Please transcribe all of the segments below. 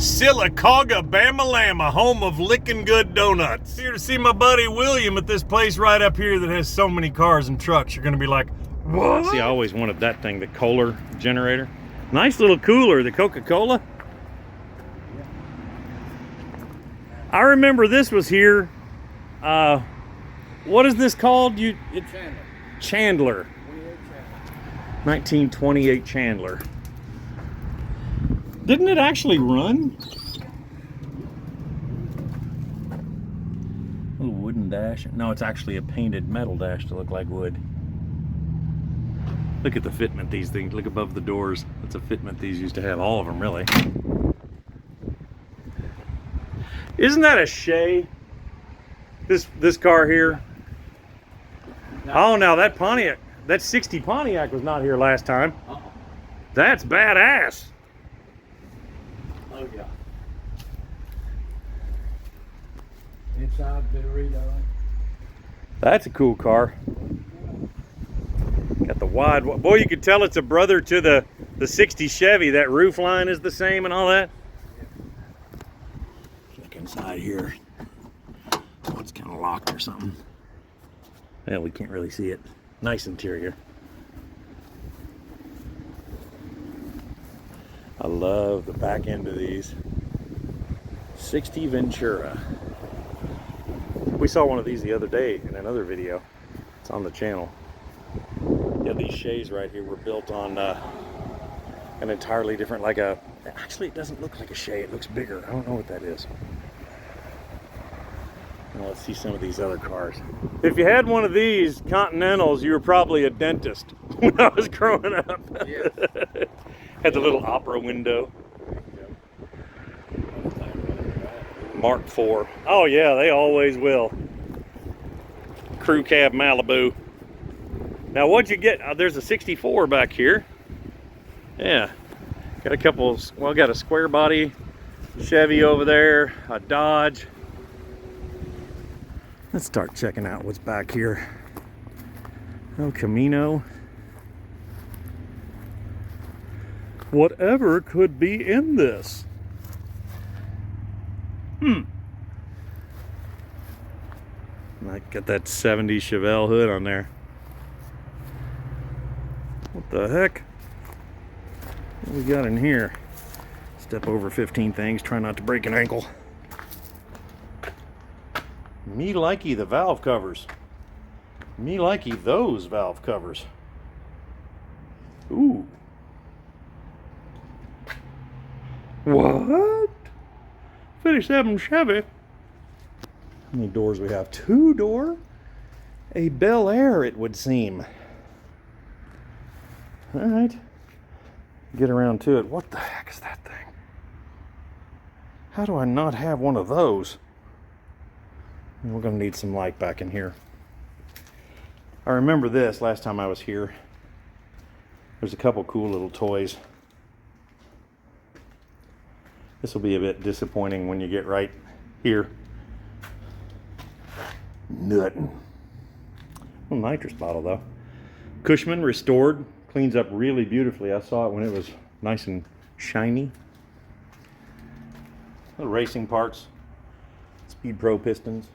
Sylacauga, Bamalama, home of licking good donuts. Here to see my buddy William at this place right up here that has so many cars and trucks. You're gonna be like, what? See, I always wanted that thing, the Kohler generator. Nice little cooler, the Coca-Cola. I remember this was here. What is this called? Chandler. 1928 Chandler. Didn't it actually run? Little wooden dash. No, it's actually a painted metal dash to look like wood. Look at the fitment these things. Look above the doors. That's a fitment these used to have. All of them, really. Isn't that a Shay? This car here. No. Oh, now that Pontiac, that 60 Pontiac was not here last time. That's badass. Oh yeah. Inside burrito. That's a cool car. Got the wide. Boy, you could tell it's a brother to the 60 Chevy. That roof line is the same and all that. Look inside here. Oh, it's kind of locked or something. Well, we can't really see it. Nice interior. I love the back end of these. 60 Ventura. We saw one of these the other day in another video. It's on the channel. Yeah, these Shays right here were built on an entirely different, actually it doesn't look like a Shay, it looks bigger. I don't know what that is. Now let's see some of these other cars. If you had one of these Continentals, you were probably a dentist when I was growing up. Yeah. Had the little opera window. Mark IV. Oh yeah, they always will. Crew cab Malibu. Now what'd you get? There's a 64 back here. Yeah. Got a couple, well, got a square body Chevy over there, a Dodge. Let's start checking out what's back here. El Camino. Whatever could be in this? Might get that 70 Chevelle hood on there. What the heck? What we got in here? Step over 15 things, try not to break an ankle. Me likey the valve covers. Me likey those valve covers. Ooh. What? 57 Chevy. How many doors we have? 2 door? A Bel Air, it would seem. All right. Get around to it. What the heck is that thing? How do I not have one of those? We're going to need some light back in here. I remember this last time I was here. There's a couple cool little toys. This will be a bit disappointing when you get right here. Nothing. Well, nitrous bottle though. Cushman restored. Cleans up really beautifully. I saw it when it was nice and shiny. Little racing parts. Speed Pro pistons.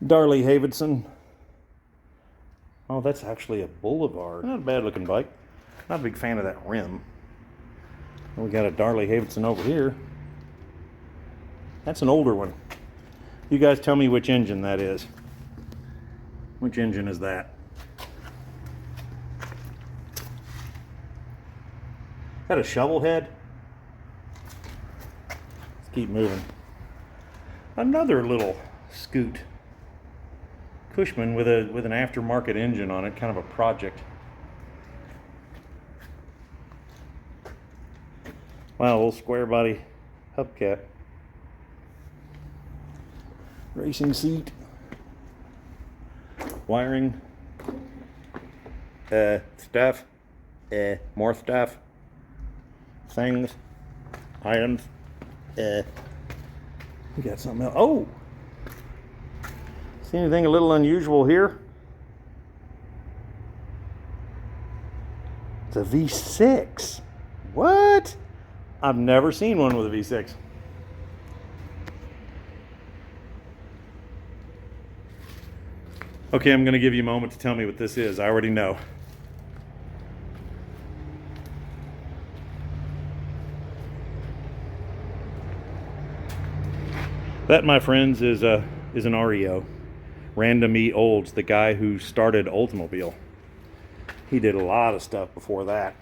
Darley Davidson. Oh, that's actually a Boulevard. Not a bad looking bike. Not a big fan of that rim. We got a Darley Davidson over here. That's an older one. You guys tell me which engine that is. Which engine is that? Is that a shovel head? Let's keep moving. Another little scoot. Cushman with an aftermarket engine on it, kind of a project. Wow, little square body hubcap. Racing seat. Wiring. Stuff. More stuff. Things. Items. We got something else. Oh! See anything a little unusual here? It's a V6. What? I've never seen one with a V6. Okay, I'm going to give you a moment to tell me what this is. I already know. That, my friends, is an REO. Random E. Olds, the guy who started Oldsmobile. He did a lot of stuff before that.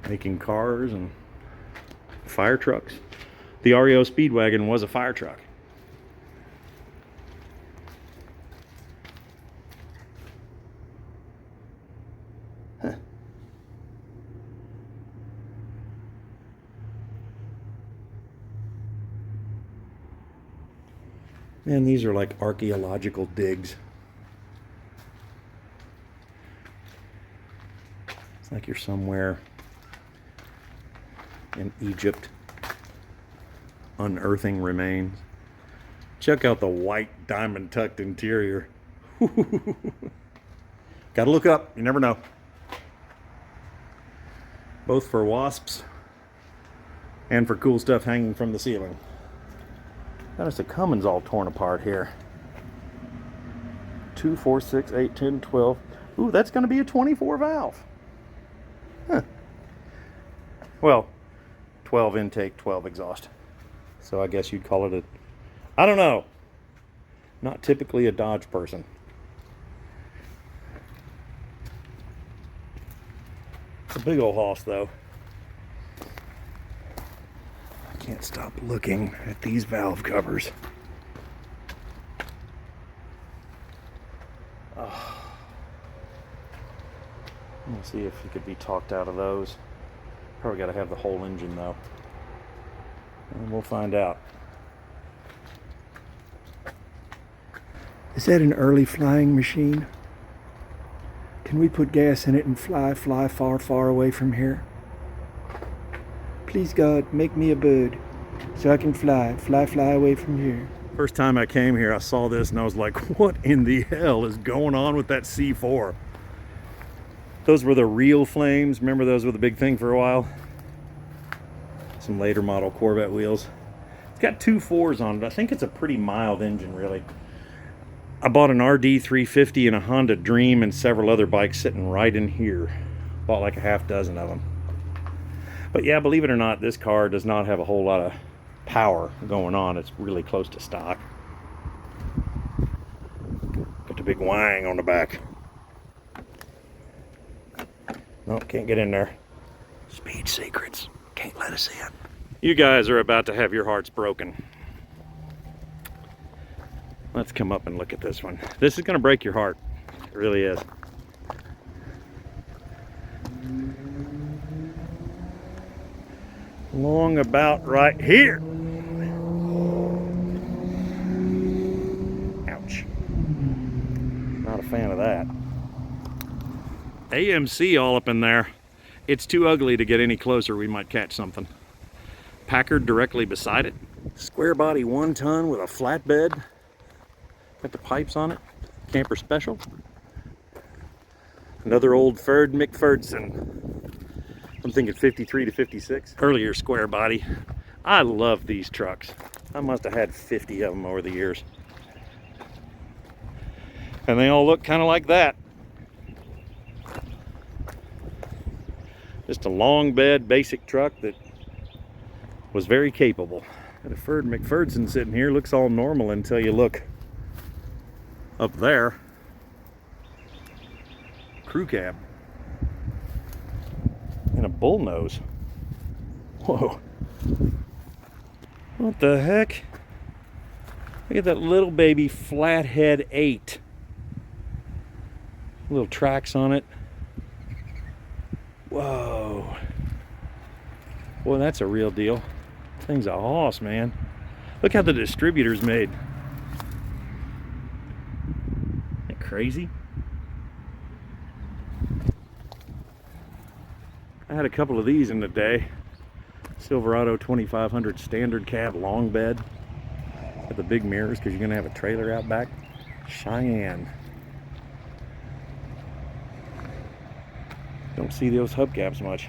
Making cars and fire trucks. The REO Speedwagon was a fire truck. Huh. Man, these are like archaeological digs. It's like you're somewhere in Egypt, unearthing remains. Check out the white diamond tucked interior. Gotta look up, you never know. Both for wasps and for cool stuff hanging from the ceiling. Notice the Cummins all torn apart here. 2, 4, 6, 8, 10, 12. Ooh, that's gonna be a 24 valve. Huh. Well, 12 intake, 12 exhaust. So I guess you'd call it a, I don't know. Not typically a Dodge person. It's a big old hoss though. I can't stop looking at these valve covers. Oh. Let me see if you could be talked out of those. Probably got to have the whole engine though. And we'll find out. Is that an early flying machine? Can we put gas in it and fly far, far away from here? Please, God, make me a bird so I can fly away from here. First time I came here, I saw this and I was like, what in the hell is going on with that C4? Those were the real flames. Remember those were the big thing for a while? Some later model Corvette wheels. It's got 2 4s on it. I think it's a pretty mild engine, really. I bought an RD 350 and a Honda Dream and several other bikes sitting right in here. Bought like a half dozen of them. But yeah, believe it or not, this car does not have a whole lot of power going on. It's really close to stock. Got the big wang on the back. Nope, can't get in there. Speed secrets. Can't let us in. You guys are about to have your hearts broken. Let's come up and look at this one. This is going to break your heart. It really is. Long about right here. Ouch. Not a fan of that. AMC all up in there. It's too ugly to get any closer. We might catch something. Packard directly beside it. Square body 1 ton with a flatbed. Got the pipes on it. Camper special. Another old Ferd McPherdson. I'm thinking 53 to 56. Earlier square body. I love these trucks. I must have had 50 of them over the years. And they all look kind of like that. Just a long bed basic truck that was very capable. Got a Ferd McPherdson sitting here. Looks all normal until you look up there. Crew cab. And a bullnose. Whoa. What the heck? Look at that little baby Flathead 8. Little tracks on it. Whoa. Boy, that's a real deal. Thing's a hoss, man. Look how the distributor's made. Isn't that crazy? I had a couple of these in the day. Silverado 2500 standard cab long bed. Got the big mirrors because you're going to have a trailer out back. Cheyenne. Don't see those hubcaps much.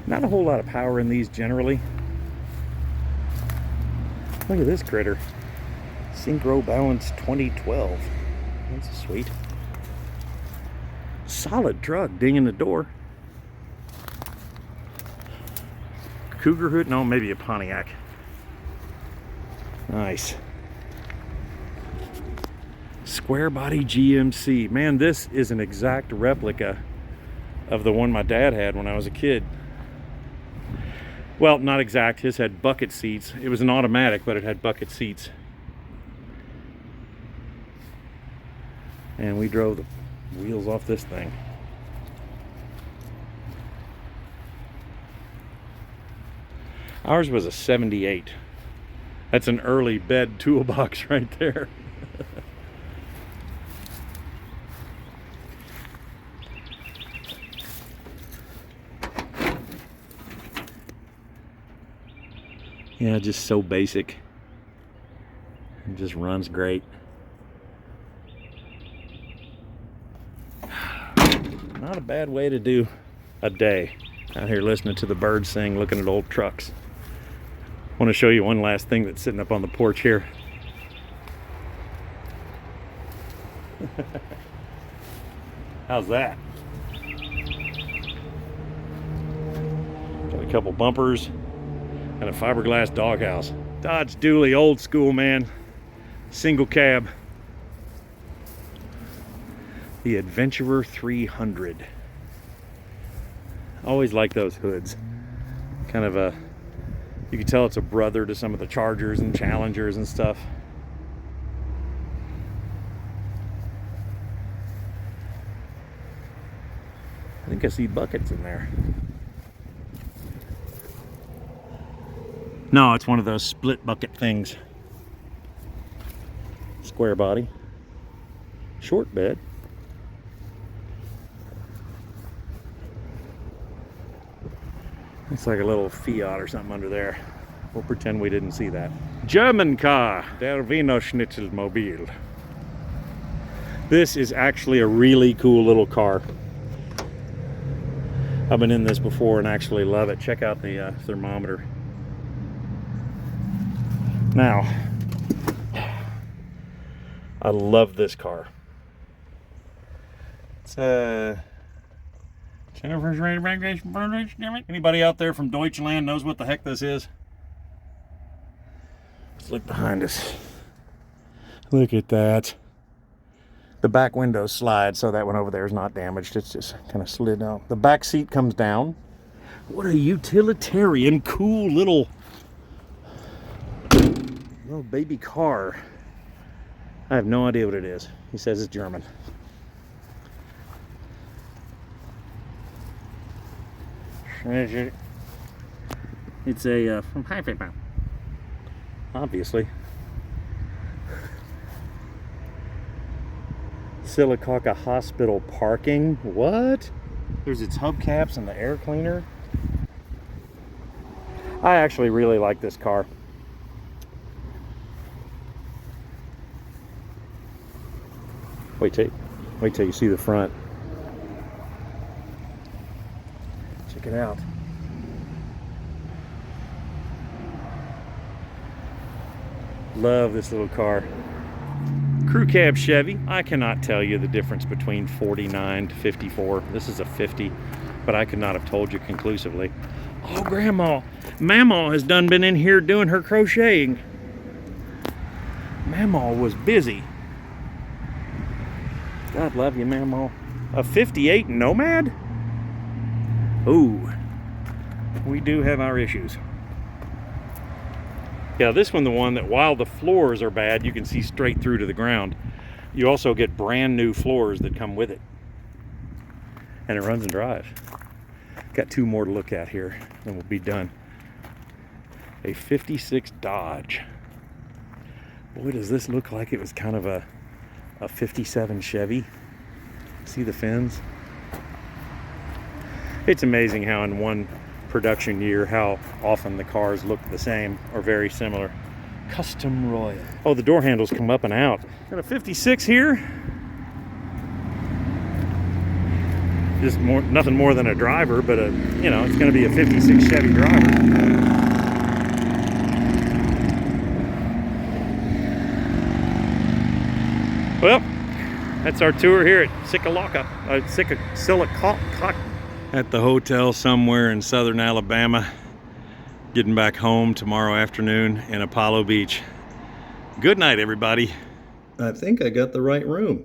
Not a whole lot of power in these generally. Look at this critter. Synchro Balance 2012. That's sweet. Solid truck, dinging the door. Cougar hood? No, maybe a Pontiac. Nice. Square body GMC. Man, this is an exact replica of the one my dad had when I was a kid. Well, not exact. His had bucket seats. It was an automatic, but it had bucket seats. And we drove the wheels off this thing. Ours was a 78. That's an early bed toolbox right there. Yeah, just so basic. It just runs great. Not a bad way to do a day. Out here listening to the birds sing, looking at old trucks. I want to show you one last thing that's sitting up on the porch here. How's that? Got a couple bumpers and a fiberglass doghouse. Dodge Dually, old school, man. Single cab. The Adventurer 300. Always like those hoods. Kind of a, you can tell it's a brother to some of the Chargers and Challengers and stuff. I think I see buckets in there. No, it's one of those split bucket things. Square body. Short bed. It's like a little Fiat or something under there. We'll pretend we didn't see that. German car, der Wiener Schnitzelmobil. This is actually a really cool little car. I've been in this before and actually love it. Check out the thermometer. Now, I love this car. It's Jennifer's ready to anybody out there from Deutschland knows what the heck this is? Let's look behind us. Look at that. The back window slides, so that one over there is not damaged. It's just kind of slid down. The back seat comes down. What a utilitarian, cool little baby car. I have no idea what it is. He says it's German. It's a from Haifa, obviously. Silicaca Hospital parking. What? There's its hubcaps and the air cleaner. I actually really like this car. Wait till you see the front. Check it out. Love this little car. Crew cab Chevy. I cannot tell you the difference between 49 to 54. This is a 50, but I could not have told you conclusively. Oh, Grandma. Mama has done been in here doing her crocheting. Mama was busy. God love you, Mama. A 58 Nomad? Ooh. We do have our issues. Yeah, this one, the one that while the floors are bad, you can see straight through to the ground. You also get brand new floors that come with it. And it runs and drives. Got two more to look at here, and we'll be done. A 56 Dodge. Boy, does this look like it was kind of a 57 Chevy. See the fins? It's amazing how in one production year how often the cars look the same or very similar. Custom Royal. Oh, the door handles come up and out. Got a 56 here. Just nothing more than a driver, but you know, it's going to be a 56 Chevy driver. Well, that's our tour here at Silicotta, at the hotel somewhere in southern Alabama. Getting back home tomorrow afternoon in Apollo Beach. Good night, everybody. I think I got the right room.